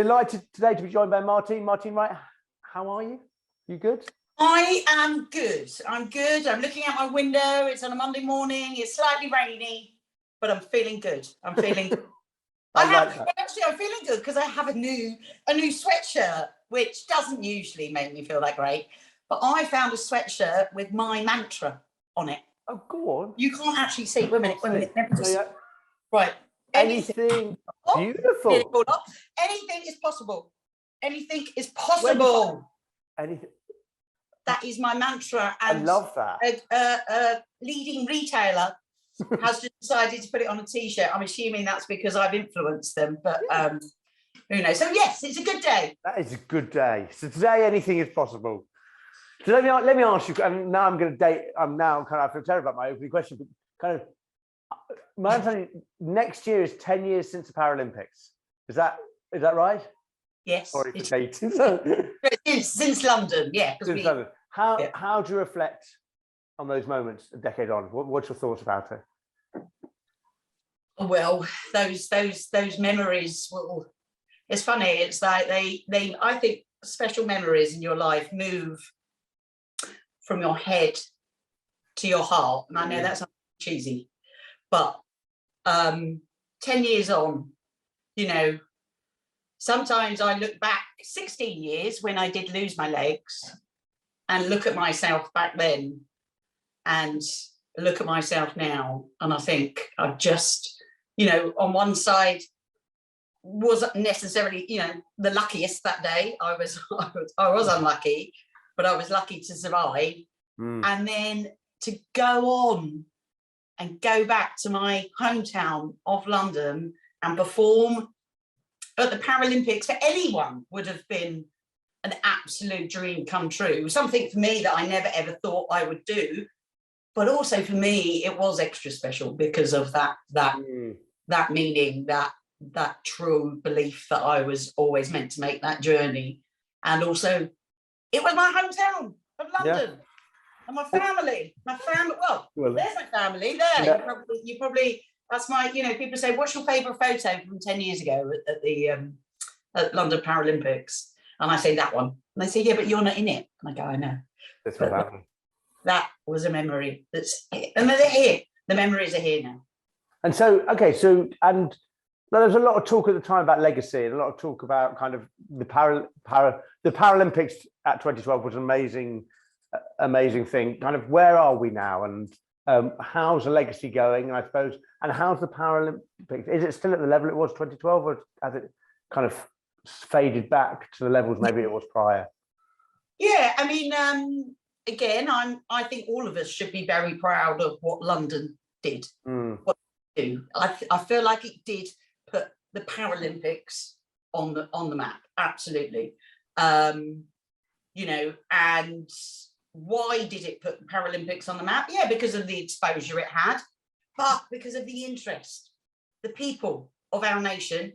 Delighted today to be joined by Martine Wright. How are you? You good? I am good. I'm good. I'm looking out my window. It's on a Monday morning. It's slightly rainy, but I'm feeling good. I'm feeling good. Actually, I'm feeling good because I have a new sweatshirt, which doesn't usually make me feel that great. But I found a sweatshirt with my mantra on it. Oh, go on. You can't actually see. Wait a minute. Let me just... Right. Anything beautiful. Anything is possible. Anything is possible. Anything. That is my mantra. And I love that. A leading retailer has just decided to put it on a T-shirt. I'm assuming that's because I've influenced them, but who knows? So yes, it's a good day. That is a good day. So today, anything is possible. So let me ask you. And now I'm going to date. I feel terrible about my opening question, but kind of. My understanding, next year is 10 years since the Paralympics. Is that right? Yes. Sorry for dating. Since London, yeah. Since London. How do you reflect on those moments a decade on? What's your thoughts about it? Well, those memories. Well, it's funny. It's like they. I think special memories in your life move from your head to your heart, and I know that's not cheesy. But 10 years on, you know, sometimes I look back 16 years when I did lose my legs and look at myself back then and look at myself now. And I think I've just, you know, on one side wasn't necessarily, you know, the luckiest that day. I was unlucky, but I was lucky to survive. And then to go on and go back to my hometown of London and perform at the Paralympics for anyone would have been an absolute dream come true. Something for me that I never ever thought I would do, but also for me it was extra special because of that meaning, that true belief that I was always meant to make that journey, and also it was my hometown of London. Yeah. And my family, well, there's my family there. Yeah. You probably, that's my, you know, people say, what's your favourite photo from 10 years ago at the at London Paralympics? And I say that one. And they say, yeah, but you're not in it. And I go, I know. That's what happened. That was a memory and they're here. The memories are here now. And so, okay, and there was a lot of talk at the time about legacy, and a lot of talk about kind of the Paralympics at 2012 was an amazing thing. Kind of where are we now, and how's the legacy going, and I suppose, and how's the Paralympics? Is it still at the level it was 2012, or has it kind of faded back to the levels maybe it was prior? Yeah, I mean, again, I think all of us should be very proud of what London did. What it did. I feel like it did put the Paralympics on the map, absolutely. You know, and why did it put the Paralympics on the map? Yeah, because of the exposure it had, but because of the interest. The people of our nation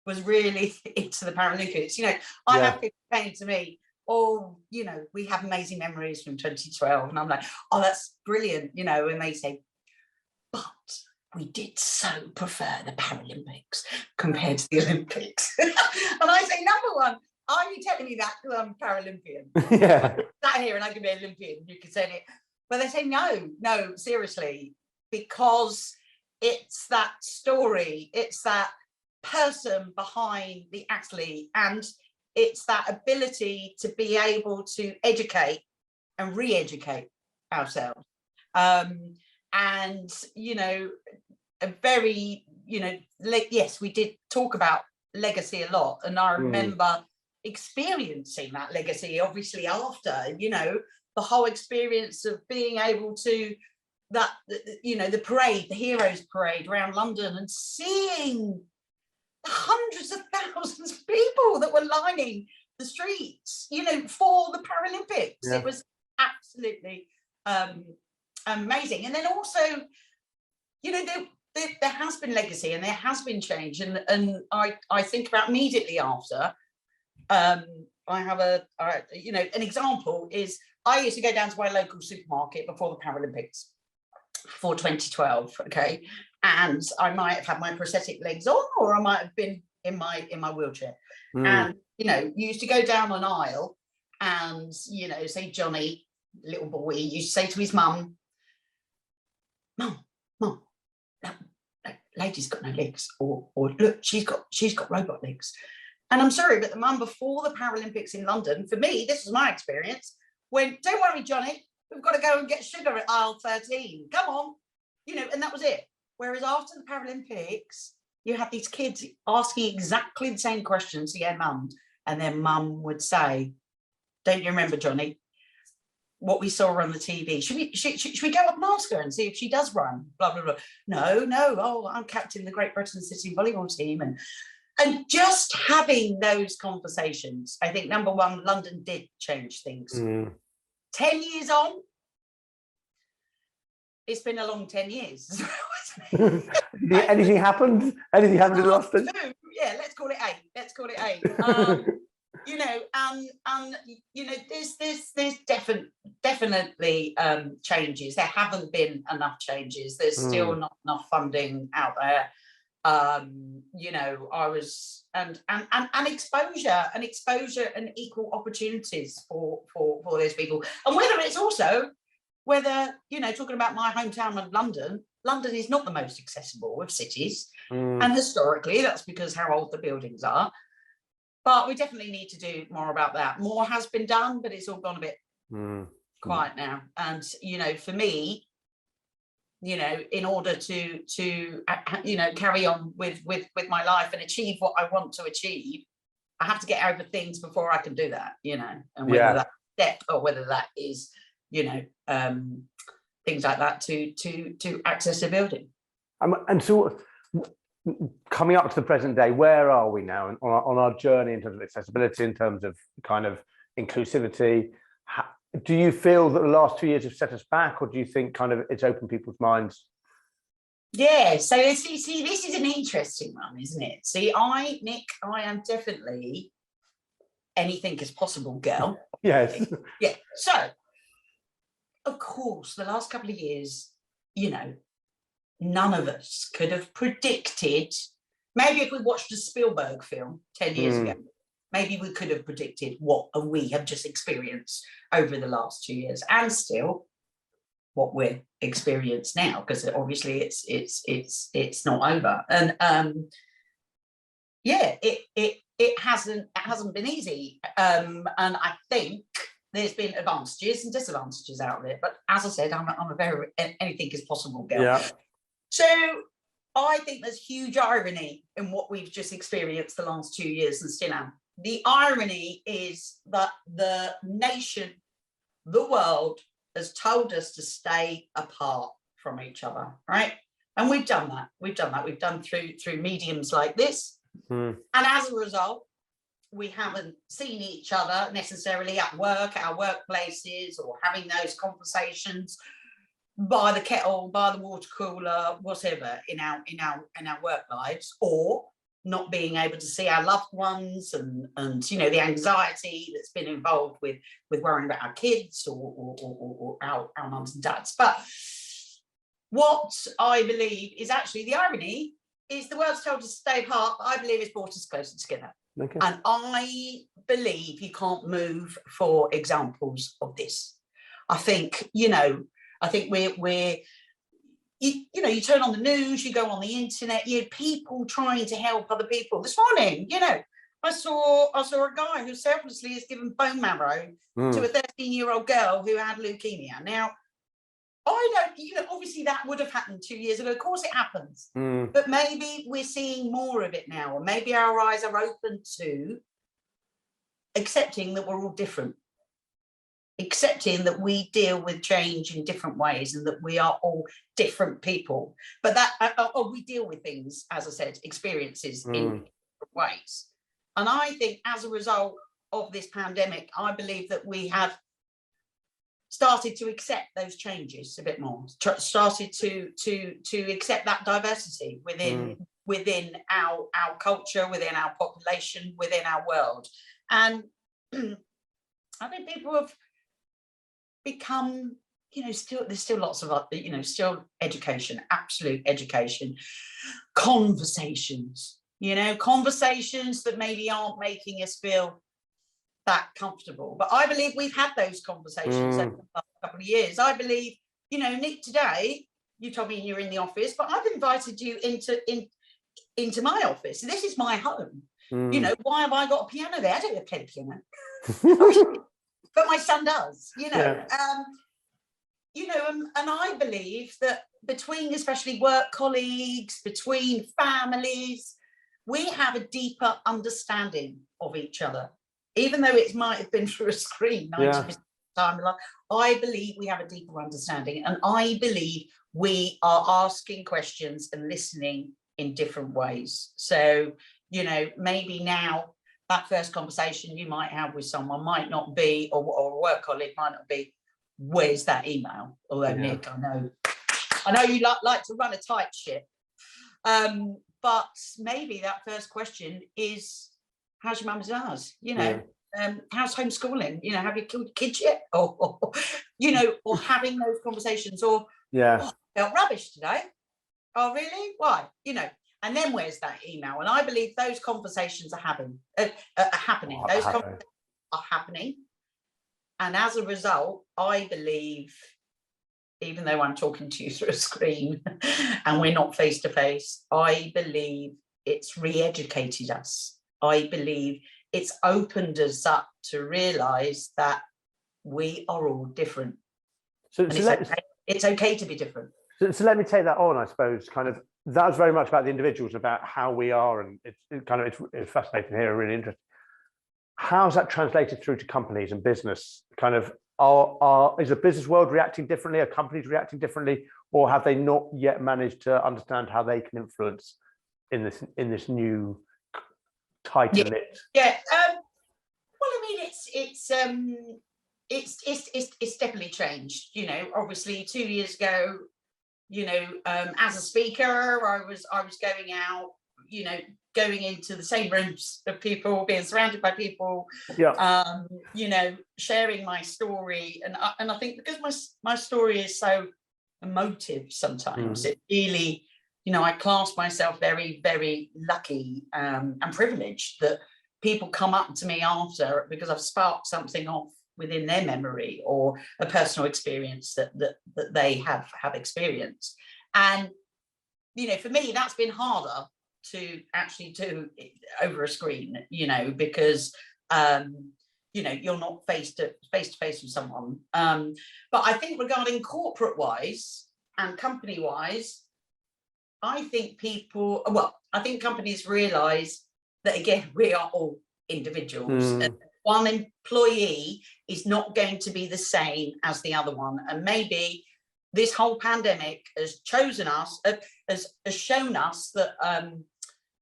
was really into the Paralympics. You know, I have people saying to me, oh, you know, we have amazing memories from 2012. And I'm like, oh, that's brilliant, you know, and they say, but we did so prefer the Paralympics compared to the Olympics. And I say, number one, are you telling me that because I'm Paralympian? Yeah. Sat here and I can be Olympian, you can say it. But they say, no, seriously, because it's that story, it's that person behind the athlete, and it's that ability to be able to educate and re-educate ourselves. And, you know, a very, you know, yes, we did talk about legacy a lot. And I remember experiencing that legacy, obviously, after, you know, the whole experience of being able to, that, you know, the parade, the Heroes Parade around London, and seeing hundreds of thousands of people that were lining the streets, you know, for the Paralympics. Yeah. It was absolutely amazing. And then also, you know, there has been legacy and there has been change. And I think about immediately after, I have you know, an example is I used to go down to my local supermarket before the Paralympics for 2012, okay? And I might have had my prosthetic legs on, or I might have been in my wheelchair. Mm. And, you know, you used to go down an aisle and, you know, say Johnny, little boy, used to say to his mum, Mum, that lady's got no legs, or look, she's got robot legs. And I'm sorry, but the mum before the Paralympics in London, for me, this was my experience, went, don't worry, Johnny, we've got to go and get sugar at aisle 13. Come on. You know, and that was it. Whereas after the Paralympics, you had these kids asking exactly the same questions to their mum, and their mum would say, don't you remember, Johnny, what we saw on the TV? Should we go up and ask her and see if she does run? Blah, blah, blah. No. Oh, I'm captain of the Great Britain City volleyball team. And just having those conversations, I think, number one, London did change things. 10 years on, it's been a long 10 years. Anything happened? Anything happened in the last 10? Yeah, let's call it 8. Let's call it 8. You know, you know, there's definitely changes. There haven't been enough changes. There's still not enough funding out there. You know, I was and exposure and equal opportunities for those people. And whether, you know, talking about my hometown of London is not the most accessible of cities. And historically, that's because how old the buildings are. But we definitely need to do more about that. More has been done, but it's all gone a bit quiet now. And, you know, for me, you know, in order to you know, carry on with my life and achieve what I want to achieve, I have to get over things before I can do that, you know, and whether that's step or whether that is, you know, things like that to access a building. And so coming up to the present day, where are we now on our journey in terms of accessibility, in terms of kind of inclusivity? Do you feel that the last 2 years have set us back, or do you think kind of it's opened people's minds? Yeah, so see, this is an interesting one, isn't it? See, Nick, I am definitely anything is possible girl. Yes. Yeah. So, of course, the last couple of years, you know, none of us could have predicted. Maybe if we watched a Spielberg film 10 years ago, maybe we could have predicted what we have just experienced over the last 2 years, and still what we're experiencing now, because obviously it's not over. And yeah, it hasn't been easy. And I think there's been advantages and disadvantages out of it. But as I said, I'm a very anything is possible girl. Yeah. So I think there's huge irony in what we've just experienced the last 2 years and still am. The irony is that the nation, the world, has told us to stay apart from each other, right? And we've done that. We've done through mediums like this. And as a result, we haven't seen each other necessarily at work, our workplaces, or having those conversations by the kettle, by the water cooler, whatever, in our work lives, or not being able to see our loved ones, and you know, the anxiety that's been involved with worrying about our kids or our mums and dads. But what I believe is actually the irony is the world's told us to stay apart, but I believe it's brought us closer together. Okay. And I believe you can't move for examples of this. I think, you know, we're you know, you turn on the news, you go on the internet, you have people trying to help other people. This morning, you know, I saw a guy who selflessly has given bone marrow to a 13-year-old girl who had leukemia. Now, I don't, you know, obviously that would have happened 2 years ago. Of course it happens. But maybe we're seeing more of it now, and maybe our eyes are open to accepting that we're all different. Accepting that we deal with change in different ways, and that we are all different people, but that we deal with things, as I said, experiences in different ways. And I think as a result of this pandemic, I believe that we have started to accept those changes a bit more, started to accept that diversity within our culture, within our population, within our world. And I think people have become, you know, there's still lots of, you know, still education, absolute education, conversations, you know, conversations that maybe aren't making us feel that comfortable. But I believe we've had those conversations over the past couple of years. I believe, you know, Nick, today you told me you're in the office, but I've invited you into my office. This is my home. You know, why have I got a piano there? I don't play the piano. But my son does, you know. Yeah. You know, and I believe that between especially work colleagues, between families, we have a deeper understanding of each other, even though it might have been through a screen 90% of the time. I believe we have a deeper understanding, and I believe we are asking questions and listening in different ways. So, you know, maybe now that first conversation you might have with someone might not be, or a work colleague might not be, where's that email? Although Nick, I know you like to run a tight ship, but maybe that first question is, how's your mum's and ours? You know, how's homeschooling? You know, have you killed kids yet? Or you know, or having those conversations, or oh, I felt rubbish today. Oh really? Why? You know, and then where's that email? And I believe those conversations are happening. Those conversations are happening. And as a result, I believe, even though I'm talking to you through a screen and we're not face to face, I believe it's re-educated us. I believe it's opened us up to realise that we are all different. So it's okay to be different. So let me take that on, I suppose, kind of, that was very much about the individuals, about how we are, and it's fascinating here, really interesting. How's that translated through to companies and business? Kind of, is the business world reacting differently? Are companies reacting differently, or have they not yet managed to understand how they can influence in this new tighter knit? Yeah. Well, I mean, it's definitely changed. You know, obviously 2 years ago, you know, as a speaker, I was going out, you know, going into the same rooms of people, being surrounded by people, you know, sharing my story. And I think because my story is so emotive sometimes, it really, you know, I class myself very, very lucky and privileged that people come up to me after, because I've sparked something off within their memory or a personal experience that they have experienced. And, you know, for me, that's been harder to actually do over a screen, you know, because you know, you're not face to face with someone. But I think regarding corporate wise and company wise, I think I think companies realize that, again, we are all individuals. And one employee is not going to be the same as the other one. And maybe this whole pandemic has shown us that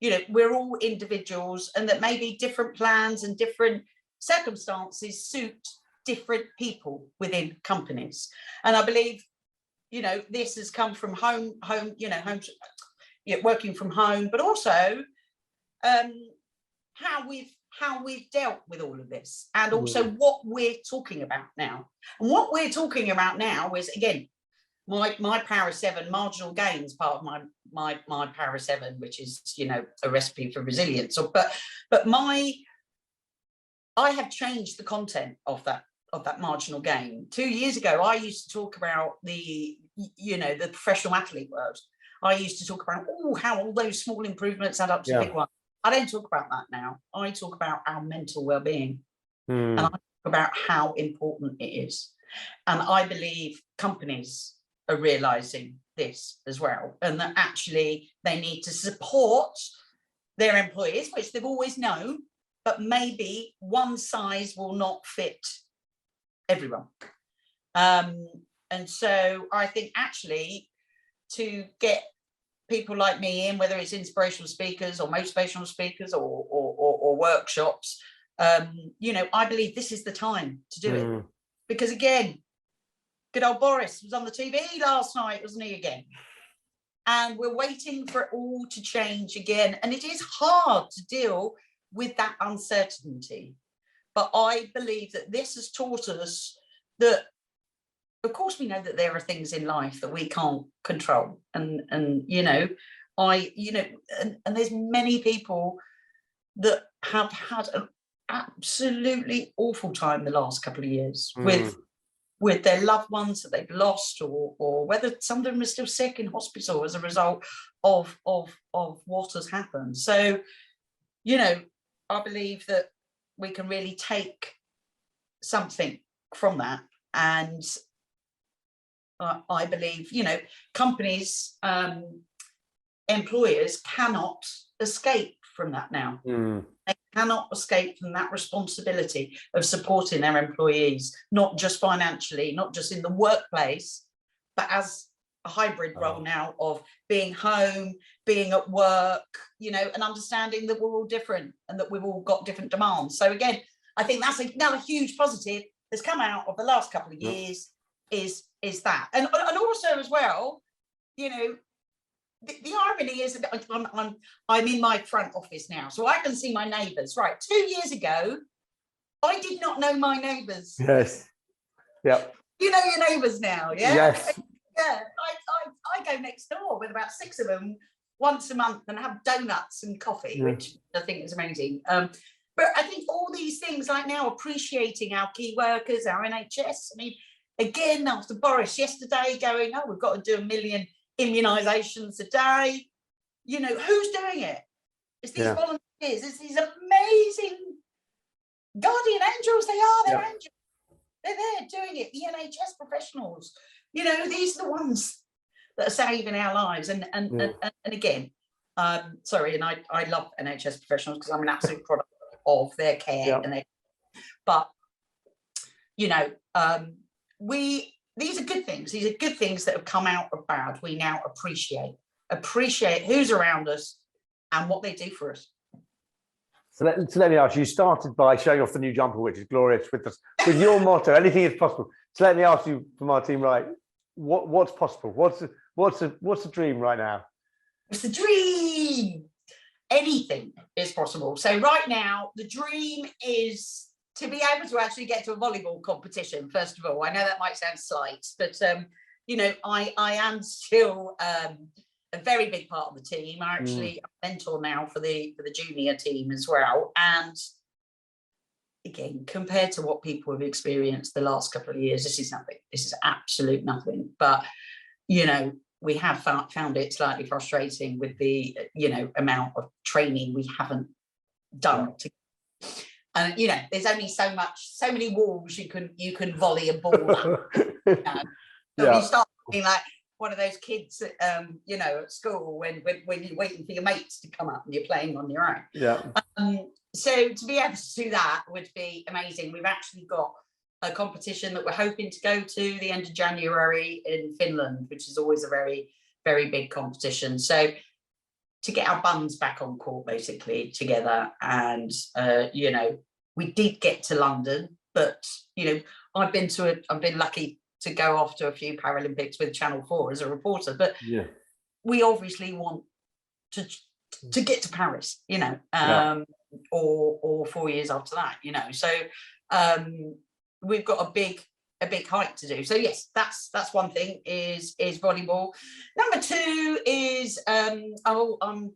you know, we're all individuals, and that maybe different plans and different circumstances suit different people within companies. And I believe, you know, this has come from home, you know, working from home, but also how we've dealt with all of this, and also what we're talking about now. And what we're talking about now is, again, my Power 7 marginal gains, part of my Power 7, which is, you know, a recipe for resilience. But I have changed the content of that marginal gain. 2 years ago, I used to talk about the professional athlete world. I used to talk about how all those small improvements add up to big ones. I don't talk about that now. I talk about our mental well-being, and I talk about how important it is. And I believe companies are realizing this as well, and that actually they need to support their employees, which they've always known, but maybe one size will not fit everyone. And so I think actually to get people like me in, whether it's inspirational speakers or motivational speakers or workshops, you know, I believe this is the time to do it. Because again, good old Boris was on the TV last night, wasn't he, again? And we're waiting for it all to change again. And it is hard to deal with that uncertainty. But I believe that this has taught us that, of course, we know that there are things in life that we can't control. And you know, and there's many people that have had an absolutely awful time the last couple of years with their loved ones that they've lost, or whether some of them are still sick in hospital as a result of what has happened. So, I believe that we can really take something from that. And I believe, companies, employers cannot escape from that now. They cannot escape from that responsibility of supporting their employees, not just financially, not just in the workplace, but as a hybrid role now of being home, being at work, and understanding that we're all different and that we've all got different demands. So again, I think that's another huge positive that's come out of the last couple of years is that. And also as well, the irony is that I'm in my front office now, so I can see my neighbours. Right, 2 years ago, I did not know my neighbours. Yes. Yep. You know your neighbours now, yeah? Yes. Yeah, I go next door with about 6 of them once a month and have donuts and coffee, which I think is amazing. But I think all these things like now appreciating our key workers, our NHS. I mean, again, after Boris yesterday going, oh, we've got to do 1 million immunisations a day. Who's doing it? It's these volunteers. It's these amazing guardian angels. They're angels. They're there doing it. The NHS professionals. These are the ones that are saving our lives. And again, sorry, and I love NHS professionals because I'm an absolute product of their care. But these are good things. These are good things that have come out of bad. We now appreciate who's around us and what they do for us. So let me ask you, started by showing off the new jumper, which is glorious, with your motto, anything is possible. So let me ask you, for Martine Wright, what's possible? What's the dream right now? It's the dream. Anything is possible. So right now, the dream is to be able to actually get to a volleyball competition, first of all. I know that might sound slight, but I am still a very big part of the team. I actually a mentor now for the junior team as well. And again, compared to what people have experienced the last couple of years, this is nothing. This is absolute nothing. But we have found it slightly frustrating with the amount of training we haven't done. And there's only so many walls you can volley a ball at. You start looking like one of those kids at school when you're waiting for your mates to come up and you're playing on your own. So to be able to do that would be amazing. We've actually got a competition that we're hoping to go to the end of January in Finland, which is always a very, very big competition. So to get our buns back on court basically together. And we did get to London, but I've been lucky to go off to a few Paralympics with Channel 4 as a reporter, but we obviously want to get to Paris, or 4 years after that, so we've got a big hike to do. So yes, that's one thing is volleyball. Number 2 is I'm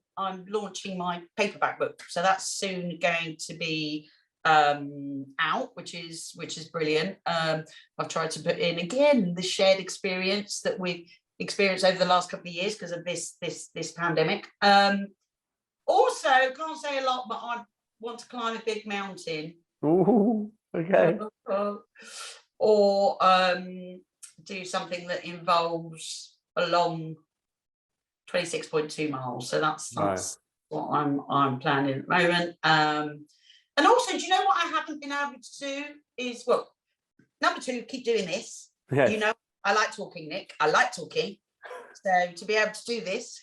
launching my paperback book, so that's soon going to be out, which is brilliant. I've tried to put in again the shared experience that we've experienced over the last couple of years because of this pandemic. Also, can't say a lot, but I want to climb a big mountain. Ooh, okay. Or do something that involves a long 26.2 miles. So that's what I'm planning at the moment. And also, do you know what I haven't been able to do is, number 2, keep doing this. Yes. I like talking, Nick. I like talking. So to be able to do this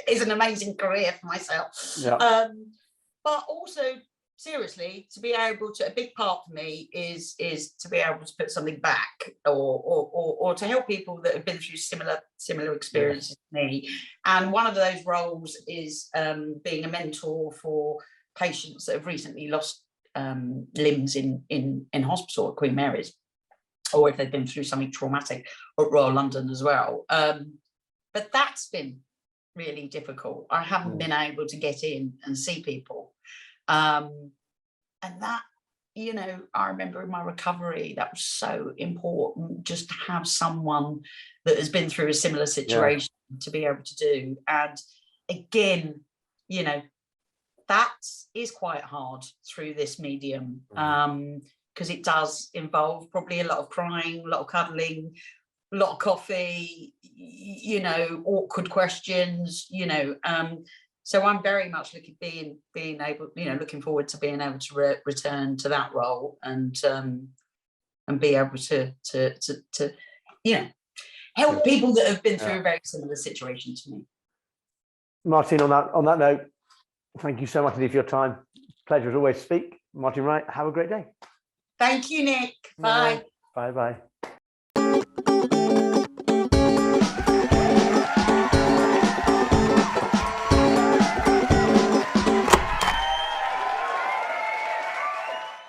is an amazing career for myself. Yeah. But also, seriously, to be able to, a big part for me is to be able to put something back or to help people that have been through similar experiences to me. And one of those roles is being a mentor for patients that have recently lost limbs in hospital at Queen Mary's, or if they've been through something traumatic at Royal London as well. But that's been really difficult. I haven't been able to get in and see people. And that, you know, I remember in my recovery, that was so important, just to have someone that has been through a similar situation to be able to do. And again, you know, that is quite hard through this medium, because it does involve probably a lot of crying, a lot of cuddling, a lot of coffee, you know, awkward questions, you know. So I'm very much looking forward to being able to return to that role and be able to you know, help people that have been through a very similar situation to me. Martine, on that note, thank you so much indeed for your time. Pleasure as always to speak. Martine Wright, have a great day. Thank you, Nick. Bye. Bye bye.